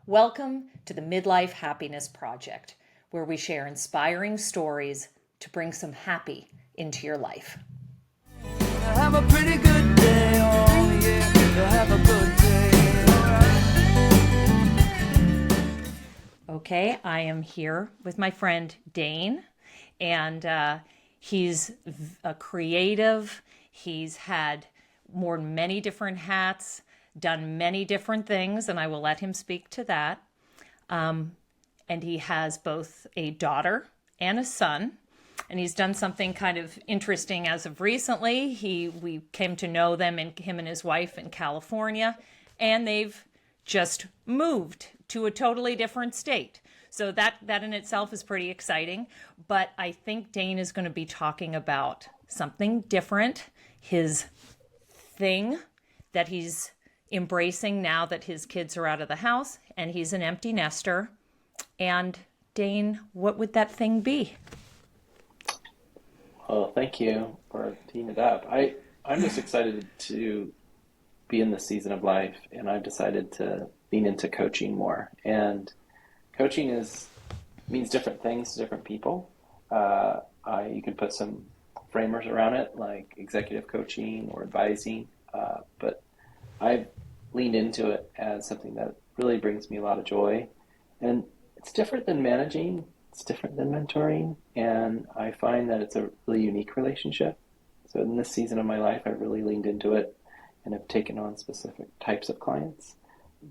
Welcome to the Midlife Happiness Project, where we share inspiring stories to bring some happy into your life. Have a pretty good day, oh yeah, have a good day. Okay, I am here with my friend Dane, and he's a creative. He's had many different hats, done many different things, and I will let him speak to that. And he has both a daughter and a son, and he's done something kind of interesting as of recently. We came to know him and his wife in California, and they've just moved to a totally different state. So that in itself is pretty exciting. But I think Dane is going to be talking about something different, his thing that he's embracing now that his kids are out of the house and he's an empty nester. And Dane, what would that thing be? Well, thank you for teeing it up. I'm just excited to be in this season of life, and I've decided to lean into coaching more. And coaching means different things to different people. You can put some framers around it, like executive coaching or advising, but I've leaned into it as something that really brings me a lot of joy. And it's different than managing, it's different than mentoring, and I find that it's a really unique relationship. So in this season of my life, I've really leaned into it and have taken on specific types of clients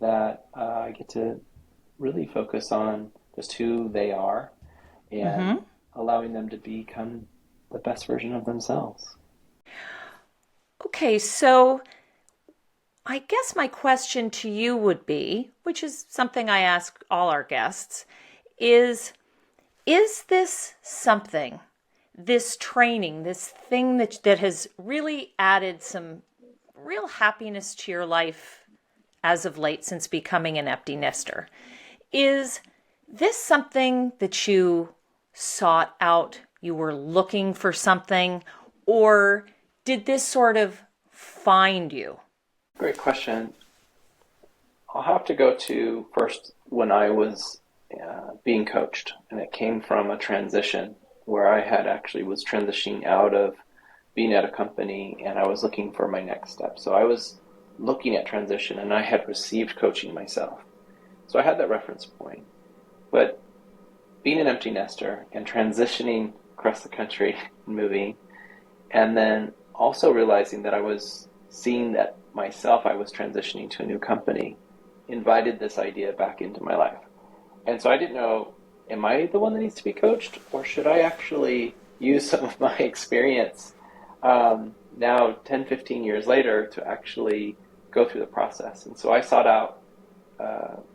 that I get to really focus on just who they are and allowing them to become the best version of themselves. Okay, so I guess my question to you would be, which is something I ask all our guests, is this something, this training, this thing that has really added some real happiness to your life as of late since becoming an empty nester? Is this something that you sought out, you were looking for something, or did this sort of find you? Great question. I'll have to go to first when I was being coached, and it came from a transition where I was transitioning out of being at a company and I was looking for my next step. So I was looking at transition and I had received coaching myself. So I had that reference point. But being an empty nester and transitioning across the country and moving, and then also realizing that I was seeing that myself, I was transitioning to a new company, invited this idea back into my life. And so I didn't know, am I the one that needs to be coached, or should I actually use some of my experience now 10, 15 years later to actually go through the process? And so I sought out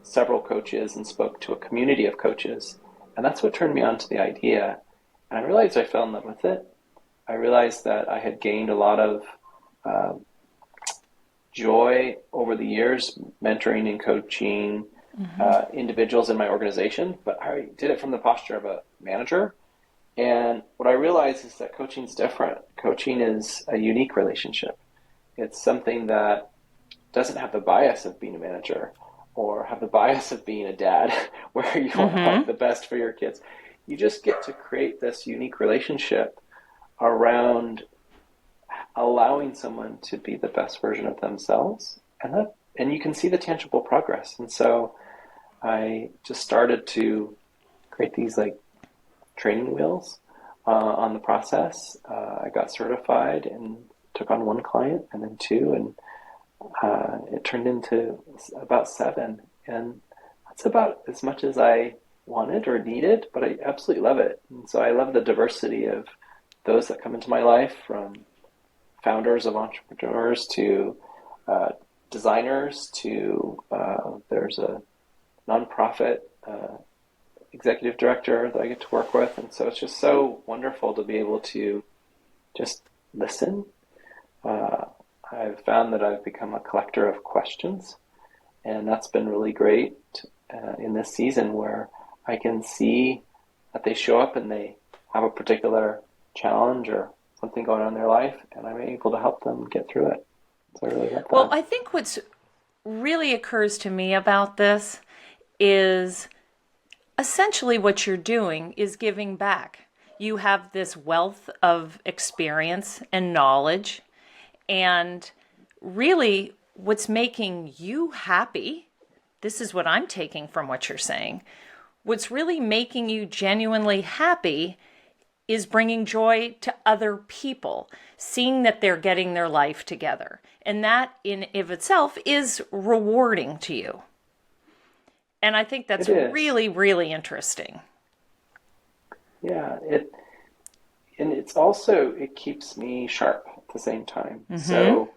several coaches and spoke to a community of coaches. And that's what turned me on to the idea. And I realized I fell in love with it. I realized that I had gained a lot of joy over the years, mentoring and coaching individuals in my organization, but I did it from the posture of a manager. And what I realized is that coaching is different. Coaching is a unique relationship. It's something that doesn't have the bias of being a manager or have the bias of being a dad where you want the best for your kids. You just get to create this unique relationship around allowing someone to be the best version of themselves, and you can see the tangible progress. And so I just started to create these like training wheels on the process. I got certified and took on one client and then two, and it turned into about 7. And that's about as much as I wanted or needed, but I absolutely love it. And so I love the diversity of those that come into my life, from founders of entrepreneurs to designers to there's a nonprofit executive director that I get to work with. And so it's just so wonderful to be able to just listen. I've found that I've become a collector of questions, and that's been really great in this season where I can see that they show up and they have a particular challenge or something going on in their life, and I'm able to help them get through it. So I really like that. Well, I think what's really occurs to me about this is essentially what you're doing is giving back. You have this wealth of experience and knowledge, and really what's making you happy, this is what I'm taking from what you're saying, what's really making you genuinely happy is bringing joy to other people, seeing that they're getting their life together. And that in of itself is rewarding to you. And I think that's It is. really, really interesting. Yeah, and it's also, it keeps me sharp at the same time. So,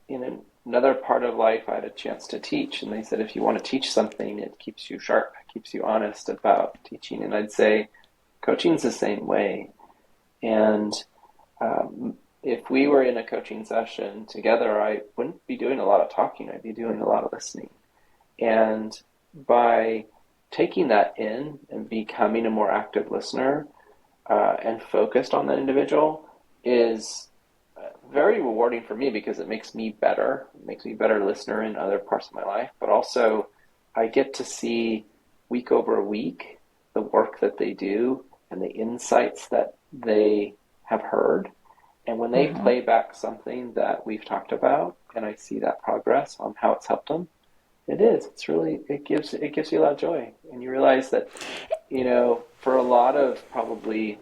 in another part of life, I had a chance to teach, and they said, if you want to teach something, it keeps you sharp, it keeps you honest about teaching. And I'd say, coaching's the same way. And if we were in a coaching session together, I wouldn't be doing a lot of talking, I'd be doing a lot of listening. And by taking that in and becoming a more active listener and focused on that individual is very rewarding for me, because it makes me better. It makes me a better listener in other parts of my life. But also, I get to see week over week the work that they do and the insights that they have heard. And when they play back something that we've talked about, and I see that progress on how it's helped them, it gives you a lot of joy. And you realize that, for a lot of probably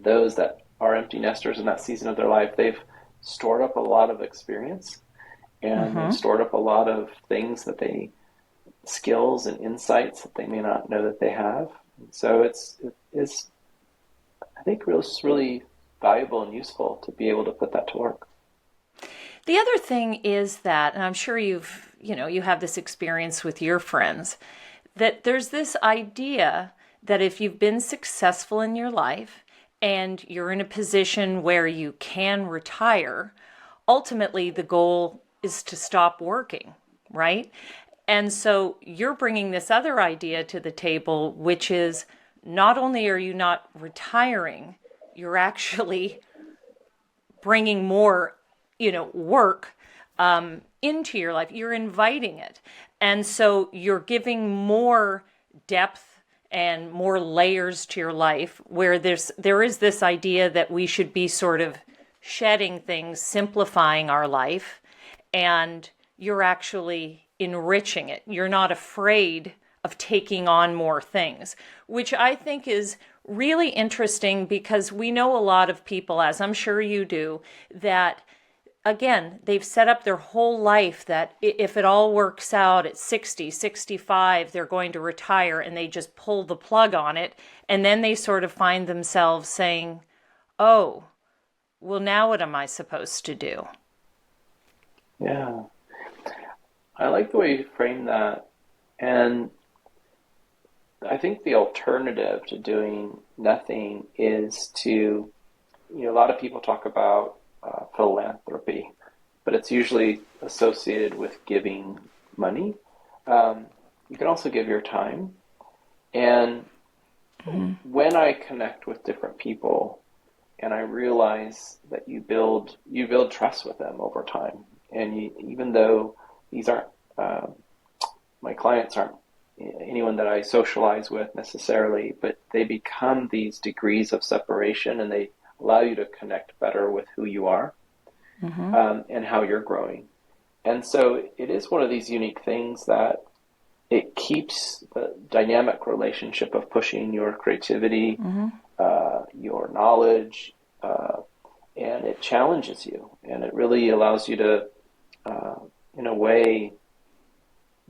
those that are empty nesters in that season of their life, they've stored up a lot of experience, and they've stored up a lot of things skills and insights that they may not know that they have. And so it's I think it's really valuable and useful to be able to put that to work. The other thing is that, and I'm sure you have this experience with your friends, that there's this idea that if you've been successful in your life and you're in a position where you can retire, ultimately the goal is to stop working, right? And so you're bringing this other idea to the table, which is not only are you not retiring, you're actually bringing more work into your life. You're inviting it. And so you're giving more depth and more layers to your life, where there is this idea that we should be sort of shedding things, simplifying our life, and you're actually enriching it. You're not afraid of taking on more things, which I think is really interesting, because we know a lot of people, as I'm sure you do, that again, they've set up their whole life that if it all works out at 60, 65, they're going to retire, and they just pull the plug on it. And then they sort of find themselves saying, oh, well, now what am I supposed to do? Yeah. I like the way you frame that. And I think the alternative to doing nothing is to, a lot of people talk about philanthropy, but it's usually associated with giving money. You can also give your time. And when I connect with different people and I realize that you build trust with them over time, and even though these aren't, my clients aren't anyone that I socialize with necessarily, but they become these degrees of separation, and they allow you to connect better with who you are and how you're growing. And so it is one of these unique things that it keeps the dynamic relationship of pushing your creativity, your knowledge, and it challenges you. And it really allows you to, in a way,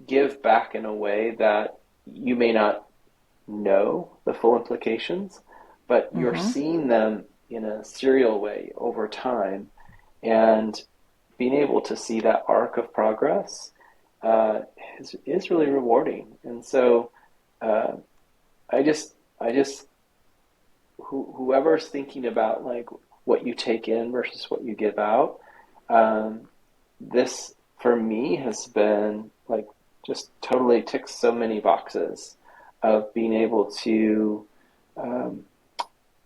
give back in a way that you may not know the full implications, but you're seeing them in a serial way over time, and being able to see that arc of progress is really rewarding. And so I just whoever's thinking about like what you take in versus what you give out, this for me has been like just totally ticks so many boxes of being able to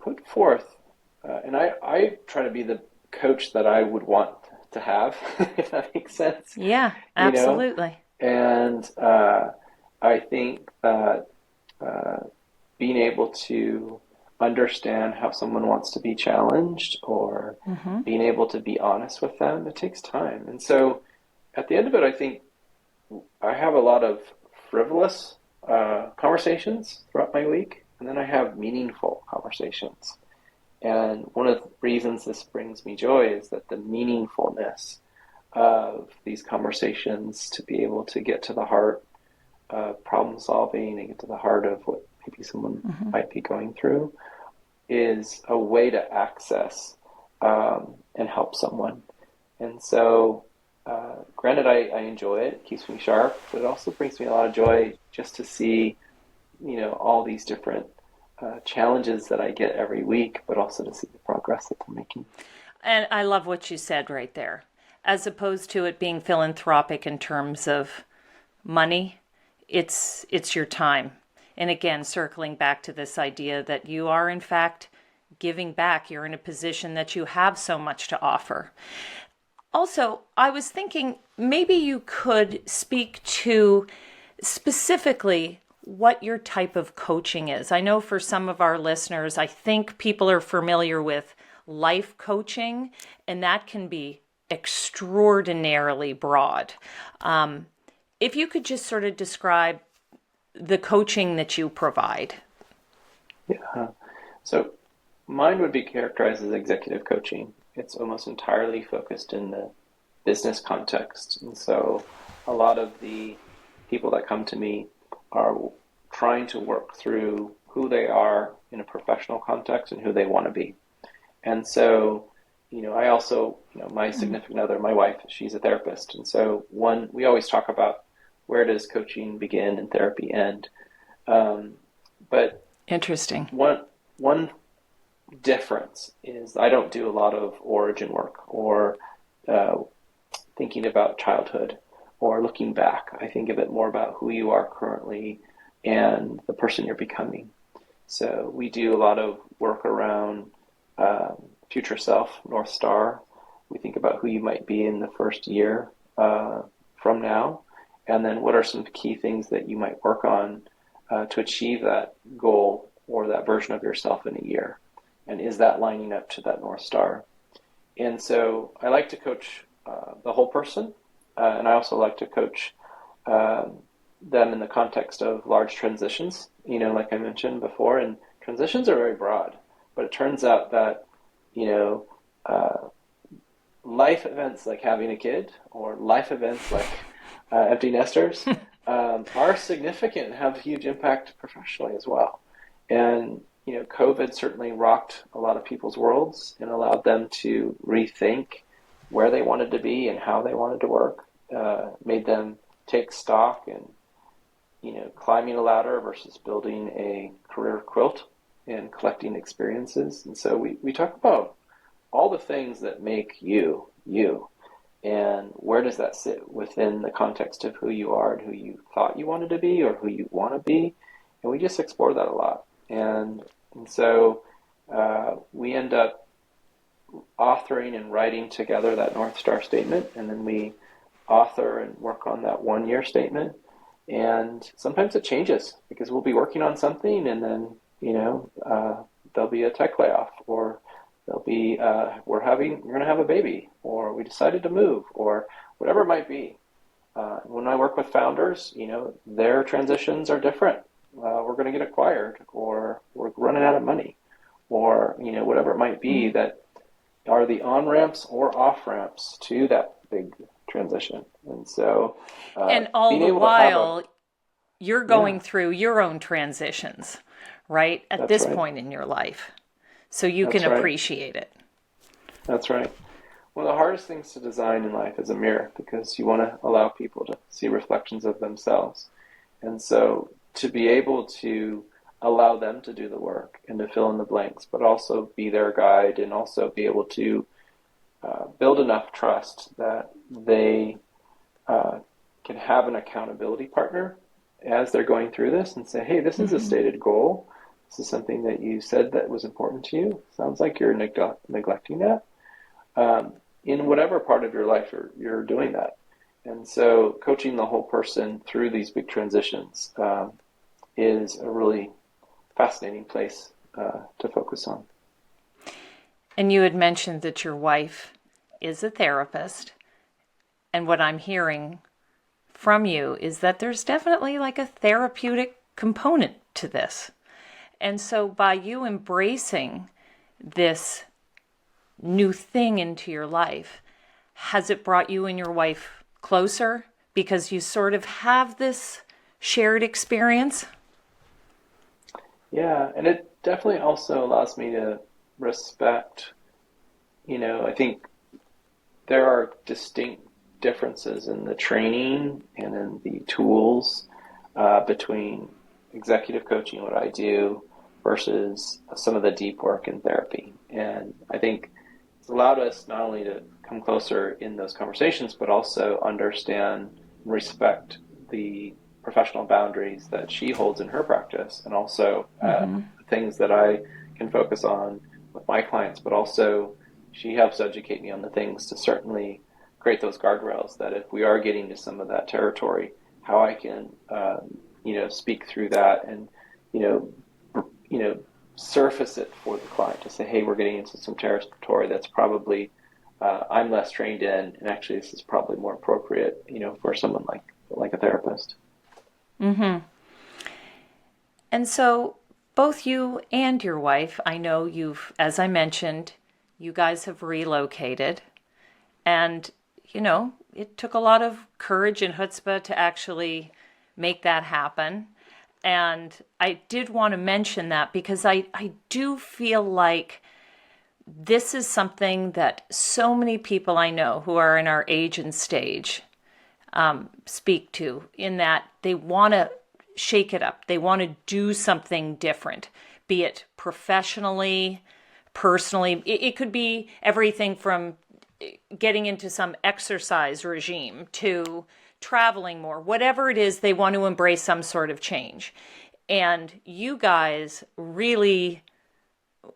put forth, and I try to be the coach that I would want to have, if that makes sense. Yeah, absolutely. And I think that uh, being able to understand how someone wants to be challenged or being able to be honest with them, it takes time. And so at the end of it, I think I have a lot of frivolous conversations throughout my week, and then I have meaningful conversations. And one of the reasons this brings me joy is that the meaningfulness of these conversations to be able to get to the heart of problem solving and get to the heart of what maybe someone might be going through is a way to access and help someone. And so, granted, I enjoy it. It keeps me sharp, but it also brings me a lot of joy just to see, all these different challenges that I get every week, but also to see the progress that they're making. And I love what you said right there. As opposed to it being philanthropic in terms of money, it's your time. And again, circling back to this idea that you are in fact giving back. You're in a position that you have so much to offer. Also, I was thinking maybe you could speak to specifically what your type of coaching is. I know for some of our listeners, I think people are familiar with life coaching, and that can be extraordinarily broad. If you could just sort of describe the coaching that you provide. Yeah. So mine would be characterized as executive coaching. It's almost entirely focused in the business context. And so a lot of the people that come to me are trying to work through who they are in a professional context and who they want to be. And so, I also, my significant other, my wife, she's a therapist. And so we always talk about where does coaching begin and therapy end. But Interesting. One difference is I don't do a lot of origin work or thinking about childhood or looking back. I think of it more about who you are currently and the person you're becoming. So we do a lot of work around future self, North Star. We think about who you might be in the first year from now, and then what are some key things that you might work on to achieve that goal or that version of yourself in a year, and is that lining up to that North Star? And so I like to coach the whole person, and I also like to coach them in the context of large transitions, like I mentioned before, and transitions are very broad, but it turns out that life events like having a kid or life events like empty nesters are significant and have huge impact professionally as well. And, COVID certainly rocked a lot of people's worlds and allowed them to rethink where they wanted to be and how they wanted to work, made them take stock in, climbing a ladder versus building a career quilt and collecting experiences. And so we talk about all the things that make you, you, and where does that sit within the context of who you are and who you thought you wanted to be or who you want to be. And we just explore that a lot. And so we end up authoring and writing together that North Star statement, and then we author and work on that 1 year statement. And sometimes it changes because we'll be working on something and then, there'll be a tech layoff, or there'll be, we're going to have a baby, or we decided to move, or whatever it might be. When I work with founders, their transitions are different. We're going to get acquired, or we're running out of money, or, whatever it might be that are the on-ramps or off-ramps to that big transition. And so, and all the while, you're going through your own transitions, right? At this point in your life. So you can appreciate it. That's right. One of the hardest things to design in life is a mirror, because you want to allow people to see reflections of themselves. And so to be able to allow them to do the work and to fill in the blanks, but also be their guide and also be able to build enough trust that they can have an accountability partner as they're going through this and say, hey, this is a stated goal. This is something that you said that was important to you. Sounds like you're neglecting that. In whatever part of your life you're doing that. And so coaching the whole person through these big transitions is a really fascinating place to focus on. And you had mentioned that your wife is a therapist. And what I'm hearing from you is that there's definitely like a therapeutic component to this. And so by you embracing this new thing into your life, has it brought you and your wife closer because you sort of have this shared experience? Yeah, and it definitely also allows me to respect, I think there are distinct differences in the training and in the tools between executive coaching, what I do, versus some of the deep work in therapy. And I think it's allowed us not only to come closer in those conversations, but also understand and respect the professional boundaries that she holds in her practice, and also things that I can focus on with my clients, but also she helps educate me on the things to certainly create those guardrails that if we are getting to some of that territory, how I can, speak through that and, surface it for the client to say, hey, we're getting into some territory that's probably I'm less trained in, and actually this is probably more appropriate, for someone like a therapist. Mm-hmm. And so both you and your wife, I know as I mentioned, you guys have relocated. And, it took a lot of courage and chutzpah to actually make that happen. And I did want to mention that because I do feel like this is something that so many people I know who are in our age and stage speak to, in that they want to shake it up. They want to do something different, be it professionally, personally. It could be everything from getting into some exercise regime to traveling more. Whatever it is, they want to embrace some sort of change. And you guys really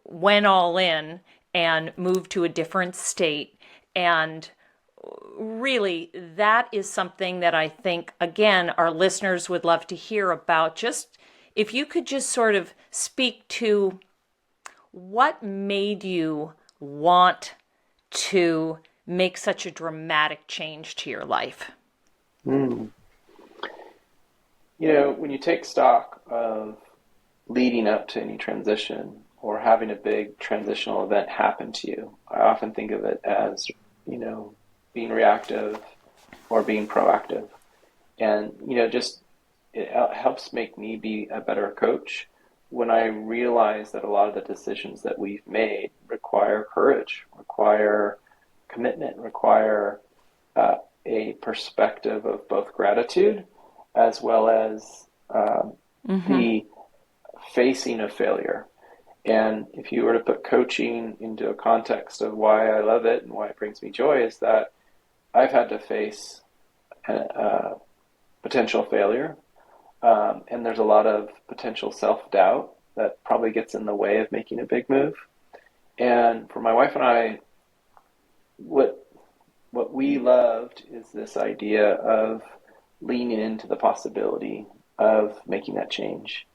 went all in and moved to a different state. And really, that is something that I think, again, our listeners would love to hear about. Just if you could just sort of speak to what made you want to make such a dramatic change to your life. Mm. When you take stock of leading up to any transition or having a big transitional event happen to you, I often think of it as, being reactive or being proactive. And, just it helps make me be a better coach when I realize that a lot of the decisions that we've made require courage, require commitment, require a perspective of both gratitude as well as the facing of failure. And if you were to put coaching into a context of why I love it and why it brings me joy, is that I've had to face potential failure. And there's a lot of potential self-doubt that probably gets in the way of making a big move. And for my wife and I, what we loved is this idea of leaning into the possibility of making that change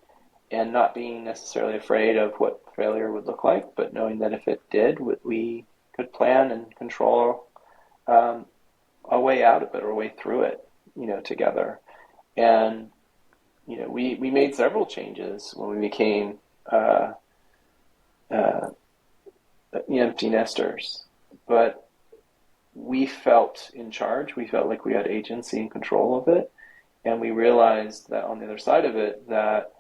and not being necessarily afraid of what failure would look like, but knowing that if it did, we could plan and control a way out of it or a way through it, together. And, we made several changes when we became empty nesters, but we felt in charge. We felt like we had agency and control of it. And we realized that on the other side of it, that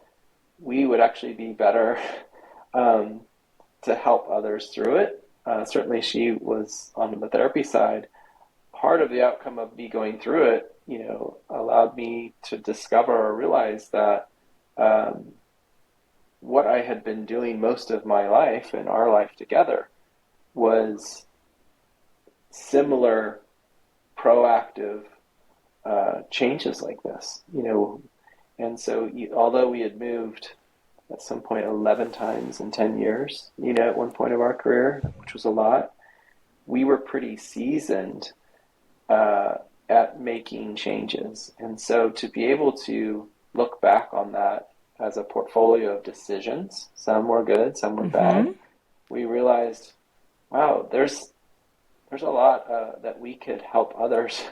we would actually be better to help others through it. Certainly she was on the therapy side. Part of the outcome of me going through it, allowed me to discover or realize that what I had been doing most of my life and our life together was similar proactive changes like this, And so although we had moved at some point 11 times in 10 years, at one point of our career, which was a lot, we were pretty seasoned at making changes. And so to be able to look back on that as a portfolio of decisions, some were good, some were bad, we realized, wow, there's a lot that we could help others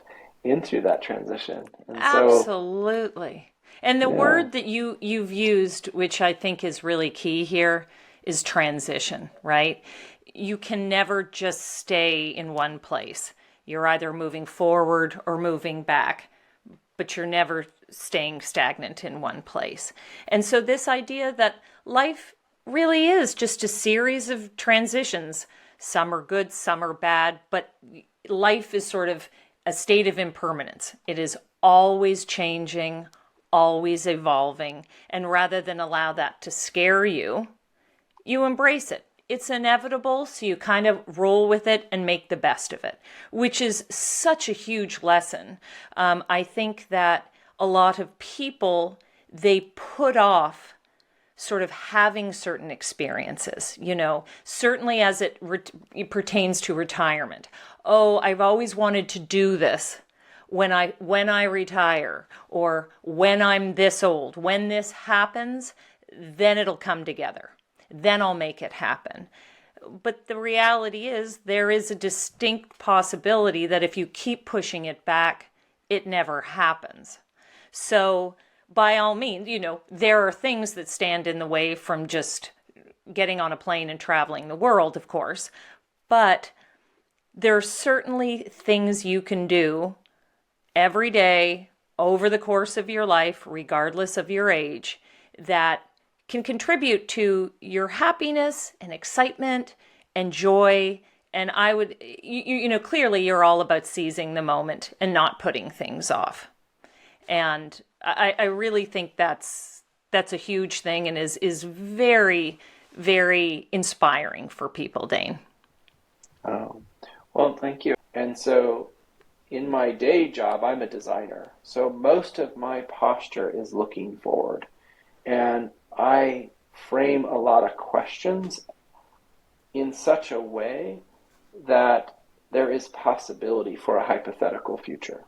in through that transition. And so, Absolutely. And the yeah, word that you've used, which I think is really key here, is transition, right? You can never just stay in one place. You're either moving forward or moving back, but you're never staying stagnant in one place. And so this idea that life really is just a series of transitions. Some are good, some are bad, but life is sort of a state of impermanence. It is always changing, always evolving. And rather than allow that to scare you, you embrace it. It's inevitable, so you kind of roll with it and make the best of it, which is such a huge lesson. I think that a lot of people, they put off sort of having certain experiences, certainly as it pertains to retirement. Oh, I've always wanted to do this when I retire, or when I'm this old. When this happens, then it'll come together. Then I'll make it happen. But the reality is there is a distinct possibility that if you keep pushing it back, it never happens. So by all means, there are things that stand in the way from just getting on a plane and traveling the world, of course. But there are certainly things you can do every day over the course of your life, regardless of your age, that can contribute to your happiness and excitement and joy. And I would, clearly you're all about seizing the moment and not putting things off. And I really think that's a huge thing and is very, very inspiring for people, Dane. oh, well, thank you. And so in my day job, I'm a designer. So most of my posture is looking forward. And I frame a lot of questions in such a way that there is possibility for a hypothetical future.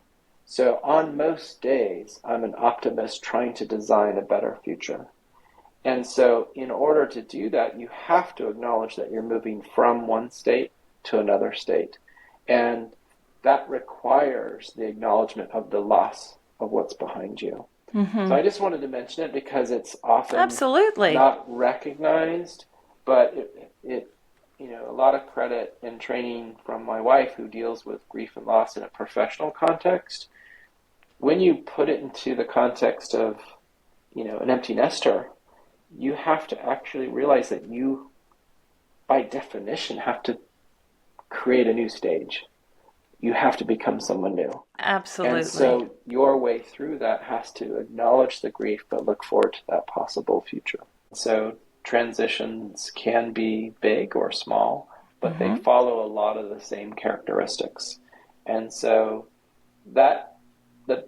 So on most days, I'm an optimist trying to design a better future. And so in order to do that, you have to acknowledge that you're moving from one state to another state. And that requires the acknowledgement of the loss of what's behind you. So I just wanted to mention it because it's often Absolutely. not recognized, but it a lot of credit and training from my wife who deals with grief and loss in a professional context. When you put it into the context of, an empty nester, you have to actually realize that you, by definition, have to create a new stage. You have to become someone new. Absolutely. And so your way through that has to acknowledge the grief, but look forward to that possible future. So transitions can be big or small, but they follow a lot of the same characteristics. And so the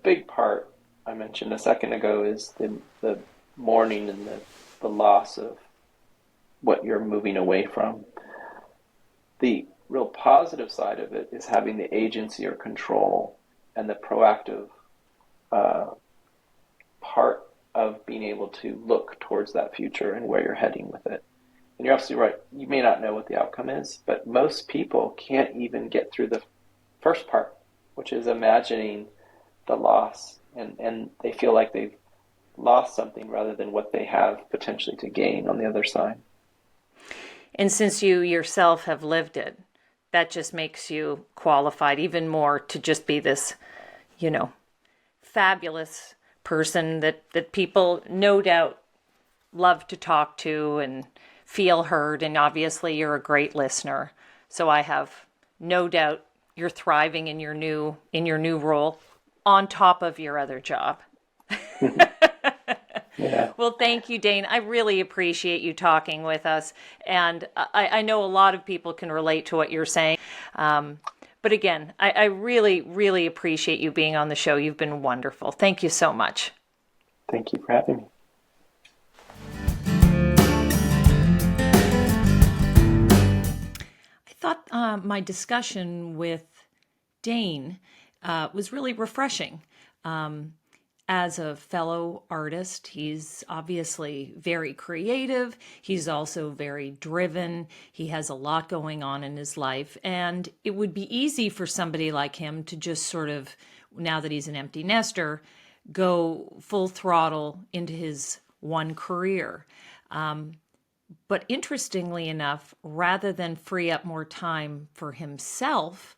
big part I mentioned a second ago is the mourning and the loss of what you're moving away from. The real positive side of it is having the agency or control and the proactive part of being able to look towards that future and where you're heading with it. And you're absolutely right. You may not know what the outcome is, but most people can't even get through the first part, which is imagining the loss. And they feel like they've lost something rather than what they have potentially to gain on the other side. And since you yourself have lived it, that just makes you qualified even more to just be this, fabulous person that people no doubt love to talk to and feel heard. And obviously you're a great listener. So I have no doubt you're thriving in your new role on top of your other job. Yeah. Well, thank you, Dane. I really appreciate you talking with us. And I know a lot of people can relate to what you're saying. But again, I really, really appreciate you being on the show. You've been wonderful. Thank you so much. Thank you for having me. I thought my discussion with Dane was really refreshing. As a fellow artist, he's obviously very creative. He's also very driven. He has a lot going on in his life. And it would be easy for somebody like him to just sort of, now that he's an empty nester, go full throttle into his one career. But interestingly enough, rather than free up more time for himself,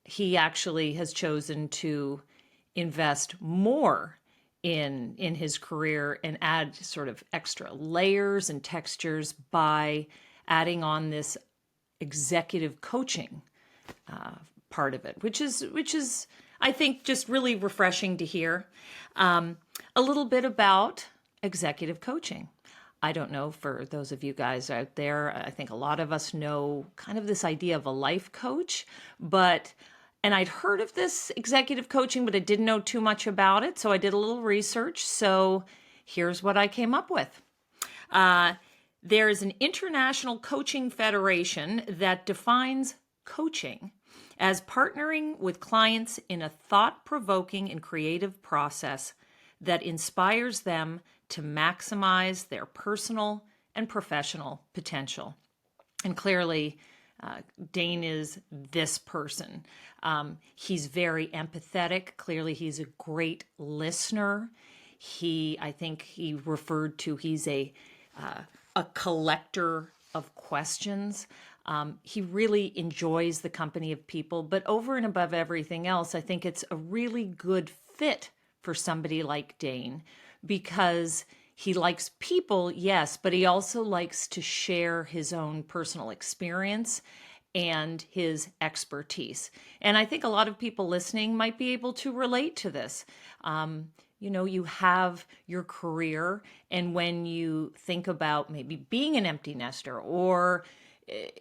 he actually has chosen to invest more in his career and add sort of extra layers and textures by adding on this executive coaching part of it, which is I think just really refreshing to hear. A little bit about executive coaching. I don't know, for those of you guys out there, I think a lot of us know kind of this idea of a life coach, and I'd heard of this executive coaching, but I didn't know too much about it. So I did a little research. So here's what I came up with. There is an international coaching federation that defines coaching as partnering with clients in a thought-provoking and creative process that inspires them to maximize their personal and professional potential. And clearly, Dane is this person. He's very empathetic. Clearly, he's a great listener. I think he referred to, he's a collector of questions. He really enjoys the company of people, but over and above everything else, I think it's a really good fit for somebody like Dane because he likes people, yes, but he also likes to share his own personal experience and his expertise. And I think a lot of people listening might be able to relate to this. You have your career, and when you think about maybe being an empty nester or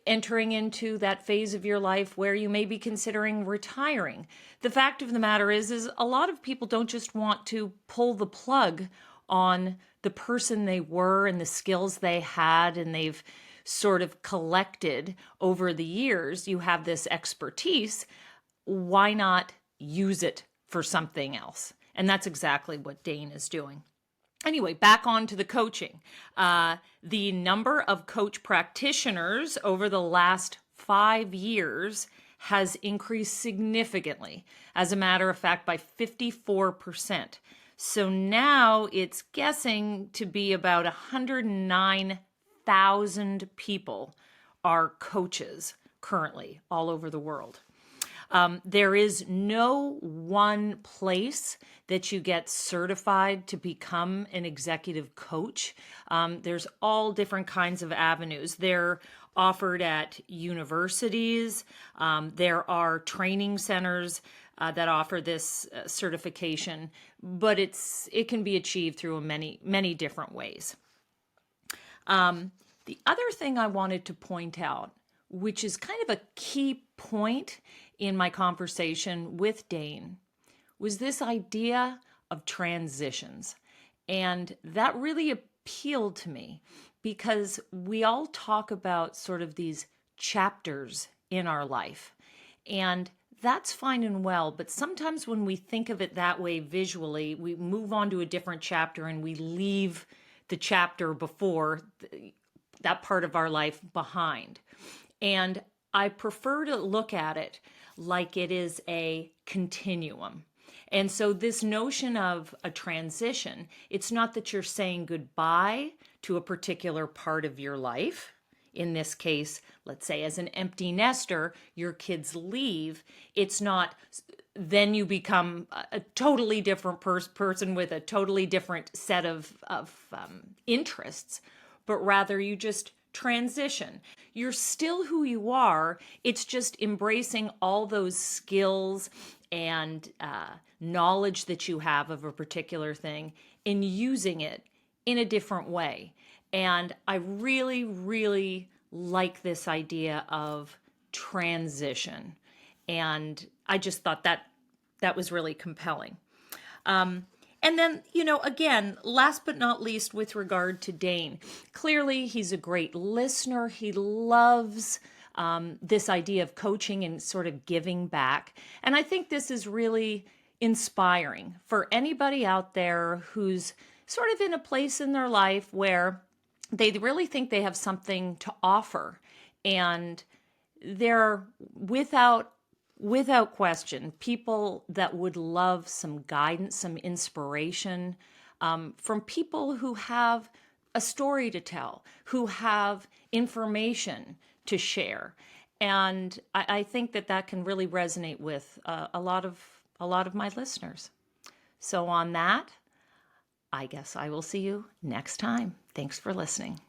entering into that phase of your life where you may be considering retiring, the fact of the matter is a lot of people don't just want to pull the plug on the person they were and the skills they had and they've sort of collected over the years. You have this expertise. Why not use it for something else? And that's exactly what Dane is doing. Anyway, back on to the coaching. The number of coach practitioners over the last 5 years has increased significantly. As a matter of fact, by 54%. So now it's guessing to be about 109,000 people are coaches currently all over the world. There is no one place that you get certified to become an executive coach. There's all different kinds of avenues. They're offered at universities. There are training centers that offer this certification, but it can be achieved through many different ways. The other thing I wanted to point out, which is kind of a key point in my conversation with Dane, was this idea of transitions. And that really appealed to me because we all talk about sort of these chapters in our life. And that's fine and well, but sometimes when we think of it that way visually, we move on to a different chapter and we leave the chapter before that part of our life behind. And I prefer to look at it like it is a continuum. And so this notion of a transition, it's not that you're saying goodbye to a particular part of your life. In this case, let's say as an empty nester, your kids leave. It's not then you become a totally different person with a totally different set of interests, but rather you just transition. You're still who you are. It's just embracing all those skills and knowledge that you have of a particular thing and using it in a different way. And I really, really like this idea of transition. And I just thought that was really compelling. And then, again, last but not least, with regard to Dane, clearly he's a great listener. He loves this idea of coaching and sort of giving back. And I think this is really inspiring for anybody out there who's sort of in a place in their life where they really think they have something to offer. And they're without question, people that would love some guidance, some inspiration from people who have a story to tell, who have information to share. And I think that can really resonate with a lot of my listeners. So on that, I guess I will see you next time. Thanks for listening.